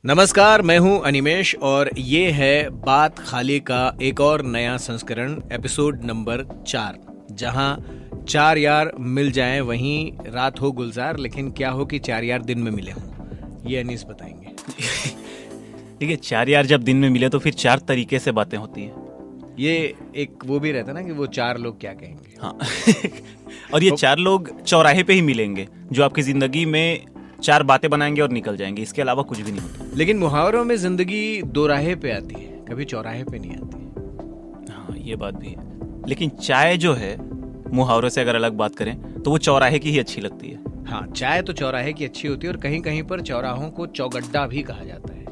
नमस्कार, मैं हूं अनिमेश और ये है बात खाली का एक और नया संस्करण एपिसोड नंबर 4, जहां 4 यार मिल जाएं वहीं रात हो गुलजार, लेकिन क्या हो कि 4 यार दिन में मिले हों, ये अनीस बताएंगे। ठीक है, 4 यार जब दिन में मिले तो फिर 4 तरीके से बातें होती हैं। ये एक वो भी रहता ना कि वो 4 लोग क्या कहेंगे। हाँ और ये 4 लोग चौराहे पे ही मिलेंगे जो आपकी जिंदगी में 4 बातें बनाएंगे और निकल जाएंगे, इसके अलावा कुछ भी नहीं होता। लेकिन मुहावरों में जिंदगी दो राहे पे आती है, कभी चौराहे पे नहीं आती। हाँ, ये बात भी है। लेकिन चाय जो है, मुहावरों से अगर अलग बात करें तो वो चौराहे की ही अच्छी लगती है। हाँ, चाय तो चौराहे की अच्छी होती है और कहीं कहीं पर चौराहों को चौगड्डा भी कहा जाता है।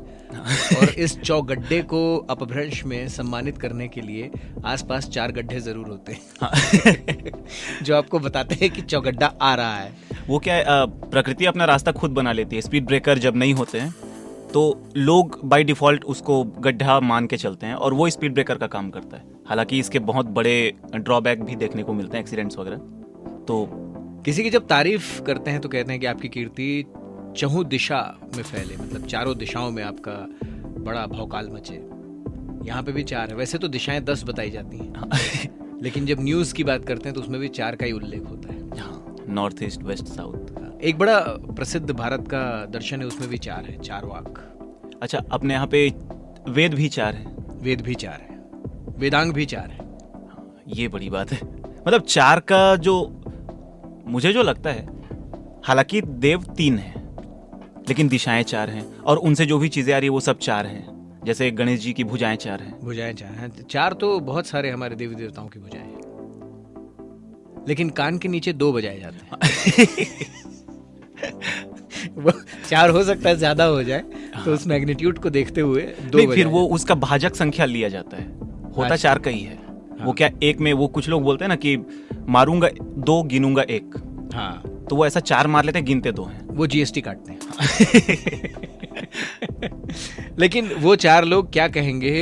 और इस चौगड्डे को अपभ्रंश में सम्मानित करने के लिए आसपास 4 गड्ढे जरूर होते हैं जो आपको बताते हैं कि चौगड्डा आ रहा है। वो क्या है, प्रकृति अपना रास्ता खुद बना लेती है। स्पीड ब्रेकर जब नहीं होते हैं तो लोग बाय डिफॉल्ट उसको गड्ढा मान के चलते हैं और वो स्पीड ब्रेकर का काम करता है। हालांकि इसके बहुत बड़े ड्रॉबैक भी देखने को मिलते हैं, एक्सीडेंट्स वगैरह। तो किसी की जब तारीफ करते हैं तो कहते हैं कि आपकी कीर्ति चहुं दिशा में फैले, मतलब चारों दिशाओं में आपका बड़ा भौकाल मचे। यहाँ पे भी 4 है, वैसे तो दिशाएं 10 बताई जाती हैं लेकिन जब न्यूज की बात करते हैं तो उसमें भी 4 का ही उल्लेख होता है। North east, west, south. एक बड़ा प्रसिद्ध भारत का दर्शन है, उसमें भी 4 है, 4 वाक। अच्छा, अपने यहाँ पे वेद भी 4 है। वेद भी 4 है, वेदांग भी 4 है। ये बड़ी बात है। मतलब 4 का जो मुझे जो लगता है, हालांकि देव 3 है लेकिन दिशाएं 4 हैं और उनसे जो भी चीजें आ रही है वो सब 4 हैं। जैसे गणेश जी की भुजाएं 4 हैं। भुजाएं 4 हैं। 4 तो बहुत सारे हमारे देवी देवताओं की भुजाएं हैं, लेकिन कान के नीचे 2 बजाए जाते हैं वो 4 हो सकता है ज्यादा हो जाए, तो उस मैग्नीट्यूड को देखते हुए 2 नहीं, फिर वो उसका भाजक संख्या लिया जाता है, होता 4 का ही है। हाँ। वो क्या एक में, वो कुछ लोग बोलते हैं ना कि मारूंगा 2 गिनूंगा 1। हाँ, तो वो ऐसा 4 मार लेते हैं, गिनते 2 हैं। वो जीएसटी काटते हैं लेकिन वो 4 लोग क्या कहेंगे?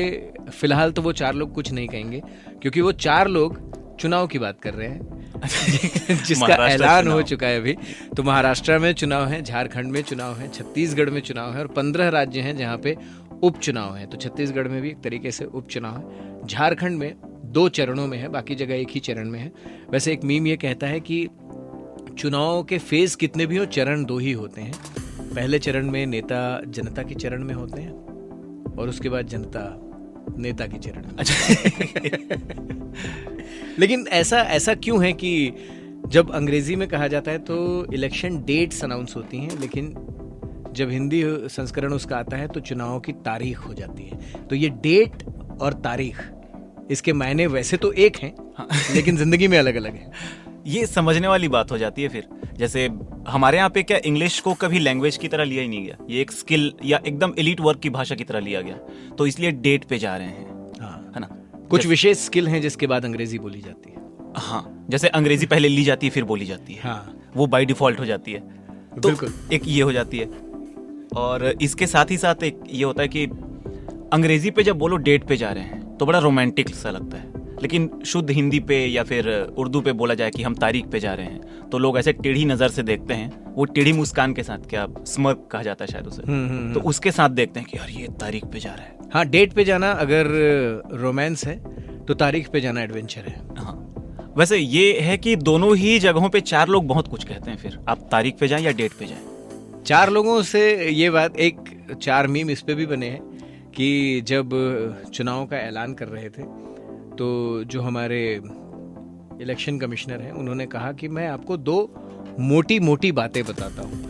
फिलहाल तो वो 4 लोग कुछ नहीं कहेंगे, क्योंकि वो 4 लोग चुनाव की बात कर रहे हैं जिसका ऐलान हो चुका है अभी। तो महाराष्ट्र में चुनाव है, झारखंड में चुनाव है, छत्तीसगढ़ में चुनाव है और 15 राज्य हैं जहाँ पे उपचुनाव है। तो छत्तीसगढ़ में भी एक तरीके से उपचुनाव है। झारखंड में 2 चरणों में है, बाकी जगह एक ही चरण में है। वैसे एक मीम ये कहता है कि चुनाव के फेज कितने भी हो, चरण 2 ही होते हैं। पहले चरण में नेता जनता के चरण में होते हैं और उसके बाद जनता नेता के चरण में लेकिन ऐसा क्यों है कि जब अंग्रेजी में कहा जाता है तो इलेक्शन डेट्स अनाउंस होती हैं, लेकिन जब हिंदी संस्करण उसका आता है तो चुनाव की तारीख हो जाती है। तो ये डेट और तारीख, इसके मायने वैसे तो एक हैं लेकिन जिंदगी में अलग अलग है। ये समझने वाली बात हो जाती है। फिर जैसे हमारे यहाँ पे क्या, इंग्लिश को कभी लैंग्वेज की तरह लिया ही नहीं गया, ये एक स्किल या एकदम एलीट वर्क की भाषा की तरह लिया गया। तो इसलिए डेट पे जा रहे हैं। हाँ, है ना। कुछ विशेष स्किल हैं जिसके बाद अंग्रेजी बोली जाती है। हाँ, जैसे अंग्रेजी पहले ली जाती है फिर बोली जाती है। हाँ, वो बाय डिफॉल्ट हो जाती है। तो बिल्कुल एक ये हो जाती है। और इसके साथ ही साथ एक ये होता है कि अंग्रेजी पे जब बोलो डेट पे जा रहे हैं तो बड़ा रोमांटिक सा लगता है, लेकिन शुद्ध हिंदी पे या फिर उर्दू पे बोला जाए कि हम तारीख पे जा रहे हैं तो लोग ऐसे टेढ़ी नज़र से देखते हैं। वो टेढ़ी मुस्कान के साथ, क्या स्मर्क कहा जाता है शायद उसे, तो उसके साथ देखते हैं कि यार ये तारीख पे जा रहा है। हाँ, डेट पे जाना अगर रोमांस है तो तारीख पे जाना एडवेंचर है। हाँ, वैसे ये है कि दोनों ही जगहों पे 4 लोग बहुत कुछ कहते हैं। फिर आप तारीख पे जाएं या डेट पे जाएं। 4 लोगों से ये बात, एक 4 मीम इस पे भी बने हैं कि जब चुनाव का ऐलान कर रहे थे तो जो हमारे इलेक्शन कमिश्नर हैं उन्होंने कहा कि मैं आपको 2 मोटी मोटी बातें बताता हूँ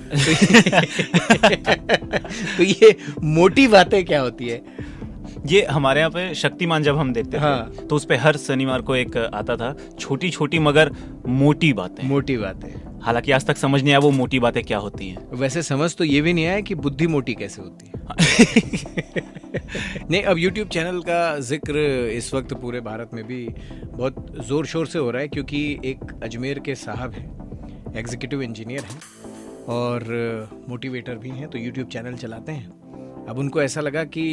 तो ये मोटी बातें क्या होती है? ये हमारे यहाँ पे शक्तिमान जब हम देखते हाँ। थे तो उस पे हर शनिवार को एक आता था, छोटी छोटी मगर मोटी बातें। मोटी बातें। हालांकि आज तक समझ नहीं आया वो मोटी बातें क्या होती हैं। वैसे समझ तो ये भी नहीं आया कि बुद्धि मोटी कैसे होती है नहीं, अब YouTube चैनल का जिक्र इस वक्त पूरे भारत में भी बहुत जोर शोर से हो रहा है, क्योंकि एक अजमेर के साहब हैं, एग्जीक्यूटिव इंजीनियर हैं और मोटिवेटर भी हैं, तो YouTube चैनल चलाते हैं। अब उनको ऐसा लगा कि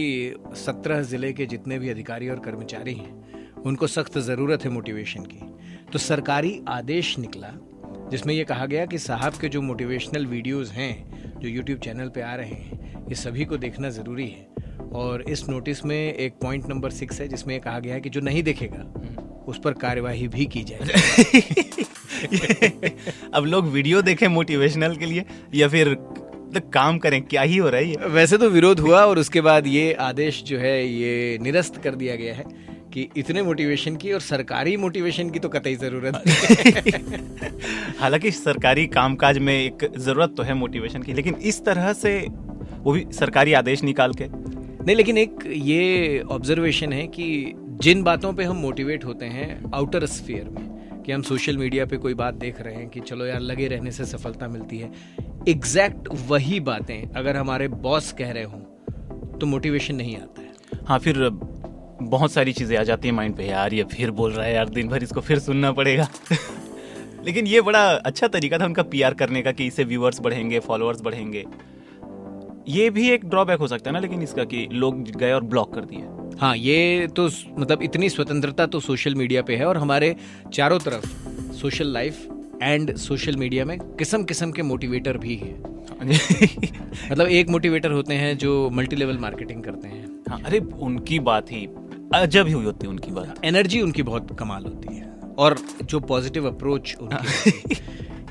17 ज़िले के जितने भी अधिकारी और कर्मचारी हैं उनको सख्त ज़रूरत है मोटिवेशन की। तो सरकारी आदेश निकला जिसमें यह कहा गया कि साहब के जो मोटिवेशनल वीडियोस हैं जो YouTube चैनल पे आ रहे हैं, ये सभी को देखना ज़रूरी है। और इस नोटिस में एक पॉइंट नंबर 6 है जिसमें कहा गया है कि जो नहीं देखेगा उस पर कार्यवाही भी की जाएगी। अब लोग वीडियो देखें मोटिवेशनल के लिए या फिर काम करें, क्या ही हो रहा है ये? वैसे तो विरोध हुआ और उसके बाद ये आदेश जो है ये निरस्त कर दिया गया है कि इतने मोटिवेशन की और सरकारी मोटिवेशन की तो कतई ज़रूरत नहीं। हालांकि सरकारी कामकाज में एक ज़रूरत तो है मोटिवेशन की, लेकिन इस तरह से वो भी सरकारी आदेश निकाल के नहीं। लेकिन एक ये ऑब्जर्वेशन है कि जिन बातों पे हम मोटिवेट होते हैं आउटर स्फीयर में, कि हम सोशल मीडिया पे कोई बात देख रहे हैं कि चलो यार लगे रहने से सफलता मिलती है, एग्जैक्ट वही बातें अगर हमारे बॉस कह रहे हों तो मोटिवेशन नहीं आता है। हाँ, फिर बहुत सारी चीज़ें आ जाती हैं माइंड पे, यार ये फिर बोल रहा है यार, दिन भर इसको फिर सुनना पड़ेगा। लेकिन ये बड़ा अच्छा तरीका था उनका पीआर करने का कि इससे व्यूअर्स बढ़ेंगे, फॉलोअर्स बढ़ेंगे। ये भी एक ड्रॉबैक हो सकता है ना लेकिन इसका, कि लोग गए और ब्लॉक कर दिए। हाँ, ये तो मतलब इतनी स्वतंत्रता तो सोशल मीडिया पे है और हमारे चारों तरफ social life and social media में किस्म किस्म के मोटिवेटर भी हैं। मतलब एक मोटिवेटर होते हैं जो मल्टी लेवल मार्केटिंग करते हैं। हाँ, अरे उनकी बात ही अजब ही हुई होती है, उनकी बात, एनर्जी उनकी बहुत कमाल होती है और जो पॉजिटिव अप्रोच उनकी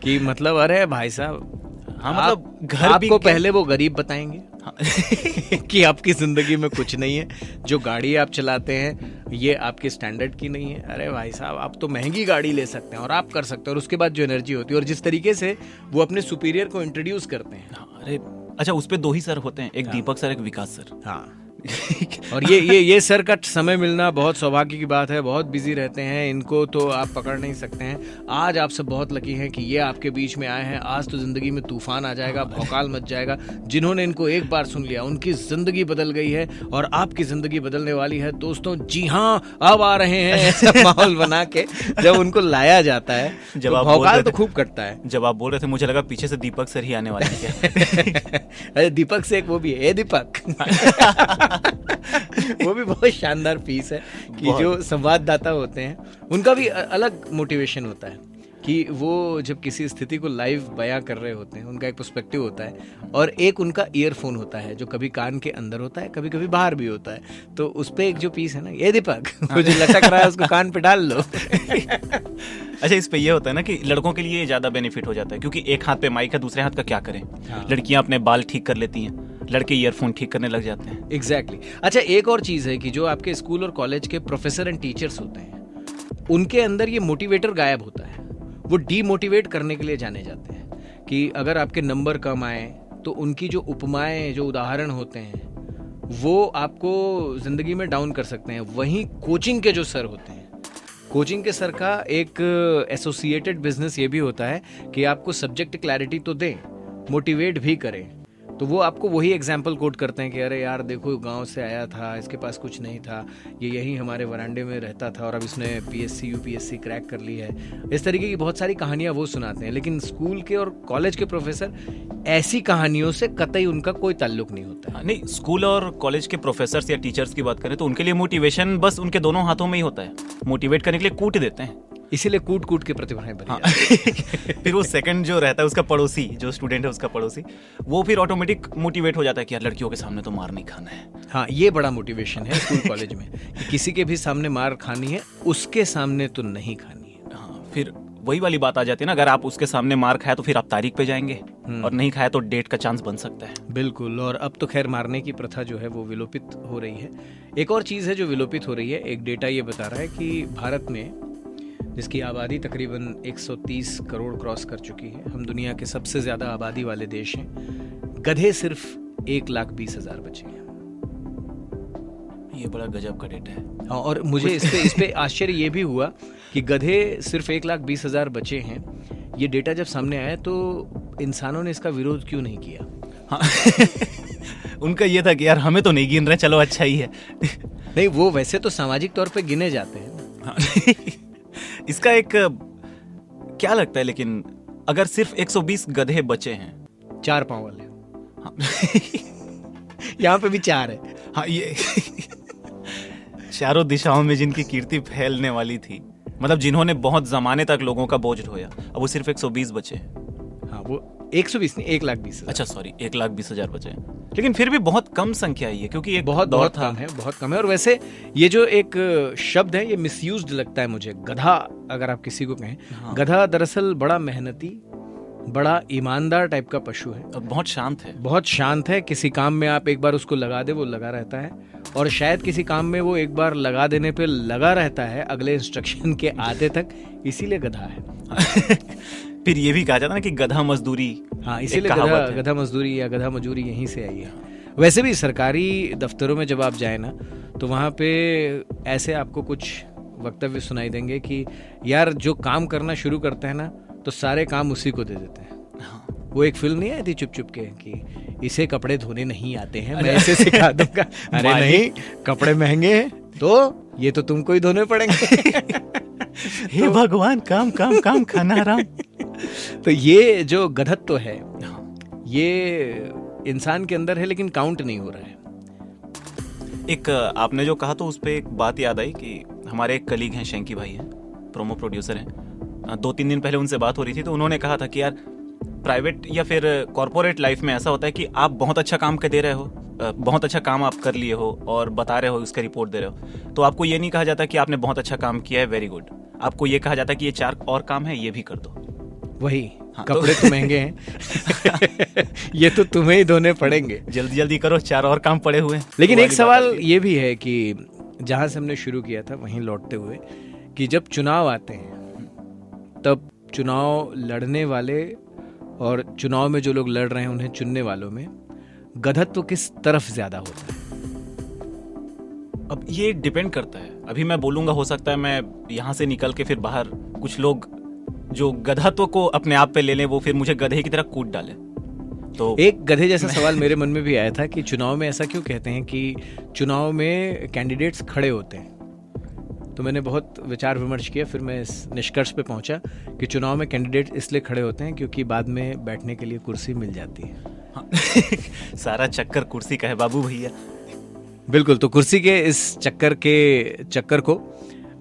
कि मतलब अरे भाई साहब, हाँ मतलब घर आपको पहले वो गरीब बताएंगे कि आपकी जिंदगी में कुछ नहीं है, जो गाड़ी आप चलाते हैं ये आपके स्टैंडर्ड की नहीं है। अरे भाई साहब, आप तो महंगी गाड़ी ले सकते हैं और आप कर सकते हैं। और उसके बाद जो एनर्जी होती है और जिस तरीके से वो अपने सुपीरियर को इंट्रोड्यूस करते हैं। हाँ, अरे अच्छा, उस पे 2 ही सर होते हैं, एक दीपक सर, एक विकास सर। हाँ। और ये सर का समय मिलना बहुत सौभाग्य की बात है, बहुत बिजी रहते हैं, इनको तो आप पकड़ नहीं सकते हैं। आज आप सब बहुत लकी हैं कि ये आपके बीच में आए हैं। आज तो जिंदगी में तूफान आ जाएगा, भौकाल मच जाएगा। जिन्होंने इनको एक बार सुन लिया उनकी जिंदगी बदल गई है और आपकी जिंदगी बदलने वाली है दोस्तों। जी हाँ, अब आ रहे हैं ऐसा माहौल बना के जब उनको लाया जाता है, जब तो भौकाल तो खूब कटता है। जब आप बोल रहे थे मुझे लगा पीछे से दीपक सर ही आने वाले हैं। अरे दीपक से एक वो भी है, दीपक वो भी बहुत शानदार पीस है कि जो संवाददाता होते हैं उनका भी अलग मोटिवेशन होता है कि वो जब किसी स्थिति को लाइव बयां कर रहे होते हैं, उनका एक पर्सपेक्टिव होता है और एक उनका ईयरफोन होता है जो कभी कान के अंदर होता है, कभी कभी बाहर भी होता है। तो उस पे एक जो पीस है ना, ये दीपक वो जो लटक रहा है उसको कान पे डाल लो। अच्छा, इस पे ये होता है ना कि लड़कों के लिए ज्यादा बेनिफिट हो जाता है क्योंकि एक हाथ पे माइक है, दूसरे हाथ का क्या करें। हाँ। लड़कियां अपने बाल ठीक कर लेती हैं, लड़के ईयरफोन ठीक करने लग जाते हैं। एग्जैक्टली। अच्छा, एक और चीज है कि जो आपके स्कूल और कॉलेज के प्रोफेसर एंड टीचर्स होते हैं उनके अंदर ये मोटिवेटर गायब होता है। वो डीमोटिवेट करने के लिए जाने जाते हैं कि अगर आपके नंबर कम आए तो उनकी जो उपमाएं, जो उदाहरण होते हैं वो आपको जिंदगी में डाउन कर सकते हैं। वहीं कोचिंग के जो सर होते हैं, कोचिंग के सर का एक एसोसिएटेड बिजनेस ये भी होता है कि आपको सब्जेक्ट क्लैरिटी तो दें, मोटिवेट भी करें। तो वो आपको वही एग्जाम्पल कोट करते हैं कि अरे यार देखो, गांव से आया था, इसके पास कुछ नहीं था, ये यहीं हमारे वरांडे में रहता था और अब इसने पीएससी यूपीएससी क्रैक कर ली है। इस तरीके की बहुत सारी कहानियां वो सुनाते हैं। लेकिन स्कूल के और कॉलेज के प्रोफेसर ऐसी कहानियों से कतई उनका कोई ताल्लुक नहीं होता है। नहीं, स्कूल और कॉलेज के प्रोफेसर्स या टीचर्स की बात करें तो उनके लिए मोटिवेशन बस उनके दोनों हाथों में ही होता है। मोटिवेट करने के लिए कूट देते हैं, इसीलिए कूट कूट के प्रतिभाएं बनी। हाँ। फिर वो सेकंड जो रहता है उसका पड़ोसी, जो स्टूडेंट है उसका पड़ोसी, वो फिर ऑटोमेटिक मोटिवेट हो जाता है कि यार लड़कियों के सामने तो मार नहीं खाना है। हाँ, ये बड़ा मोटिवेशन है स्कूल कॉलेज में कि किसी के भी सामने मार खानी है, उसके सामने तो नहीं खानी है। हाँ, फिर वही वाली बात आ जाती है ना, अगर आप उसके सामने मार खाए तो फिर आप तारीख पे जाएंगे और नहीं खाया तो डेट का चांस बन सकता है। बिल्कुल। और अब तो खैर मारने की प्रथा जो है वो विलोपित हो रही है। एक और चीज़ है जो विलोपित हो रही है, एक डेटा ये बता रहा है कि भारत में, जिसकी आबादी तकरीबन 130 करोड़ क्रॉस कर चुकी है, हम दुनिया के सबसे ज़्यादा आबादी वाले देश हैं, गधे सिर्फ 1,20,000 बचे हैं। ये बड़ा गजब का डेटा है। हाँ, और मुझे इस पे आश्चर्य ये भी हुआ कि गधे सिर्फ 1,20,000 बचे हैं। ये डेटा जब सामने आया तो इंसानों ने इसका विरोध क्यों नहीं किया? हाँ। उनका ये था कि यार हमें तो नहीं गिन रहे, चलो अच्छा ही है। नहीं, वो वैसे तो सामाजिक तौर पे गिने जाते हैं। हाँ। इसका एक क्या लगता है, लेकिन अगर सिर्फ 120 गधे बचे हैं, 4 पांव वाले, हाँ। यहाँ पे भी 4 है। हाँ, ये चारों दिशाओं में जिनकी कीर्ति फैलने वाली थी, मतलब जिन्होंने बहुत जमाने तक लोगों का बोझ ढोया, अब वो सिर्फ 120 बचे हैं। हाँ, वो 120 नहीं, 1,20,000। अच्छा सॉरी, 1,20,000 बचे हैं। लेकिन फिर भी बहुत कम संख्या ही है, क्योंकि एक बहुत दौर बहुत था। कम है, बहुत कम है। और वैसे ये जो एक शब्द है ये मिसयूज्ड लगता है मुझे, गधा अगर आप किसी को कहें। हाँ। गधा दरअसल बड़ा मेहनती, बड़ा ईमानदार टाइप का पशु है, और बहुत शांत है। बहुत शांत है। किसी काम में आप एक बार उसको लगा दे वो लगा रहता है, और शायद किसी काम में वो एक बार लगा देने पे लगा रहता है अगले इंस्ट्रक्शन के आते तक, इसीलिए गधा है। फिर ये भी कहा जाता है ना कि गधा मजदूरी, हाँ, एक इसीलिए कहावत है। गधा मजदूरी या गधा मजूरी यहीं से आई है। वैसे भी सरकारी दफ्तरों में जब आप जाए ना, तो वहाँ पे ऐसे आपको कुछ वक्तव्य सुनाई देंगे कि यार जो काम करना शुरू करते हैं ना तो सारे काम उसी को दे देते हैं। हाँ। वो एक फिल्म नहीं आई थी चुप चुप के कि इसे कपड़े धोने नहीं आते हैं, मैं इसे सिखा दूंगा। अरे नहीं, कपड़े महंगे हैं तो ये तो तुमको ही धोने पड़ेंगे। हे भगवान, काम काम काम, खाना हराम। तो ये जो गधत्व है ये इंसान के अंदर है, लेकिन काउंट नहीं हो रहा है। एक आपने जो कहा तो उस पे एक बात याद आई कि हमारे एक कलीग हैं, शैंकी भाई हैं, प्रोमो प्रोड्यूसर हैं। 2-3 दिन पहले उनसे बात हो रही थी, तो उन्होंने कहा था कि यार प्राइवेट या फिर कॉर्पोरेट लाइफ में ऐसा होता है कि आप बहुत अच्छा काम कर दे रहे हो, बहुत अच्छा काम आप कर लिए हो और बता रहे हो, उसका रिपोर्ट दे रहे हो, तो आपको ये नहीं कहा जाता कि आपने बहुत अच्छा काम किया है, वेरी गुड। आपको ये कहा जाता है कि ये 4 और काम है, ये भी कर दो। वही, हाँ, कपड़े तो महंगे हैं। ये तो तुम्हें ही धोने पड़ेंगे, जल्दी जल्दी करो, 4 और काम पड़े हुए हैं। लेकिन वो एक वाली सवाल बात आती है। ये भी है कि जहां से हमने शुरू किया था वहीं लौटते हुए, कि जब चुनाव आते हैं तब चुनाव लड़ने वाले और चुनाव में जो लोग लड़ रहे हैं उन्हें चुनने वालों में गधत्व किस तरफ ज्यादा होता है? अब ये डिपेंड करता है। अभी मैं बोलूंगा, हो सकता है मैं यहाँ से निकल के फिर बाहर कुछ लोग जो गधत्व को अपने आप पे ले लें, वो फिर मुझे गधे की तरह कूट डाले। तो एक गधे जैसा सवाल मेरे मन में भी आया था कि चुनाव में ऐसा क्यों कहते हैं कि चुनाव में कैंडिडेट्स खड़े होते हैं। तो मैंने बहुत विचार विमर्श किया, फिर मैं इस निष्कर्ष पे पहुंचा कि चुनाव में कैंडिडेट इसलिए खड़े होते हैं क्योंकि बाद में बैठने के लिए कुर्सी मिल जाती है। हाँ। सारा चक्कर कुर्सी का है बाबू भैया। बिल्कुल, तो कुर्सी के इस चक्कर को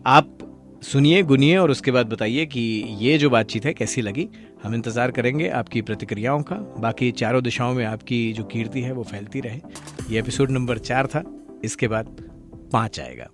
आप सुनिए, गुनिए और उसके बाद बताइए कि ये जो बातचीत है कैसी लगी। हम इंतजार करेंगे आपकी प्रतिक्रियाओं का। बाकी चारों दिशाओं में आपकी जो कीर्ति है वो फैलती रहे। ये एपिसोड नंबर 4 था, इसके बाद 5 आएगा।